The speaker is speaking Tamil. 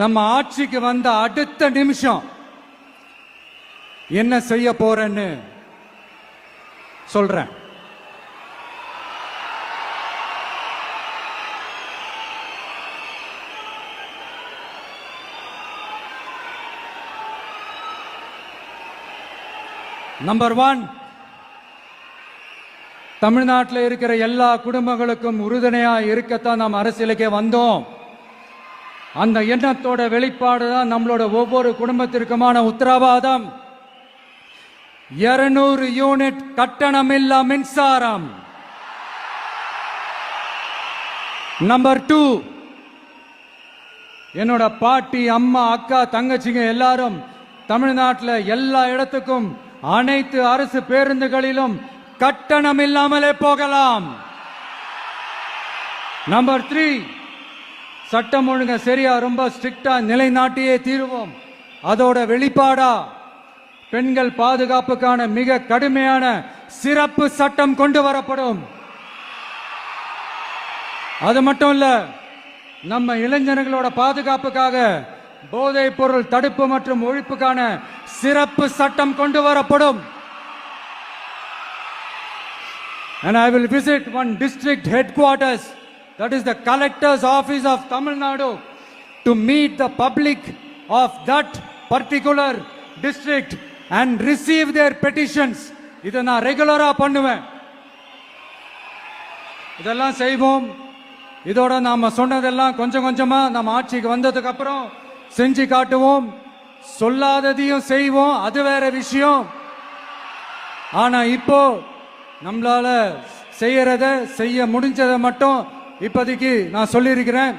நம்ம ஆட்சிக்கு வந்த அடுத்த நிமிஷம் என்ன செய்ய போறேன்னு சொல்றேன். நம்பர் 1, தமிழ்நாட்டில் இருக்கிற எல்லா குடும்பங்களுக்கும் உறுதுணையா இருக்கத்தான் நாம் அரசியலுக்கே வந்தோம். அந்த எண்ணத்தோட வெளிப்பாடு தான் நம்மளோட ஒவ்வொரு குடும்பத்திற்குமான உத்தரவாதம். 200 யூனிட் கட்டணமில்லா மின்சாரம். நம்பர் 2, என்னோட பாட்டி, அம்மா, அக்கா, தங்கச்சிங்க எல்லாரும் தமிழ்நாட்டில் எல்லா இடத்துக்கும் அனைத்து அரசு பேருந்துகளிலும் கட்டணம் இல்லாமலே போகலாம். நம்பர் 3, சட்டம் ஒழுங்கு சரியா ரொம்ப ஸ்ட்ரிக்டா நிலைநாட்டியே தீருவோம். அதோட வெளிப்பாடா பெண்கள் பாதுகாப்புக்கான மிக கடுமையான சிறப்பு சட்டம் கொண்டு வரப்படும். அது மட்டும் இல்ல, நம்ம இளைஞர்களோட பாதுகாப்புக்காக போதைப் பொருள் தடுப்பு மற்றும் ஒழிப்புக்கான சிறப்பு சட்டம் கொண்டு வரப்படும். And I will visit one district headquarters, that is the collector's office of Tamil Nadu, to meet the public of that particular district and receive their petitions. இதை நான் ரெகுலரா பண்ணுவேன். இதெல்லாம் செய்வோம். இதோட நாம சொன்னதெல்லாம் கொஞ்சம் கொஞ்சமா நம்ம ஆட்சிக்கு வந்ததுக்கு அப்புறம் செஞ்சு காட்டுவோம். சொல்லாததையும் செய்வோம், அது வேற விஷயம். ஆனா இப்போ நம்மளால செய்யறத செய்ய முடிஞ்சதை மட்டும் இப்போதைக்கு நான் சொல்லியிருக்கிறேன்.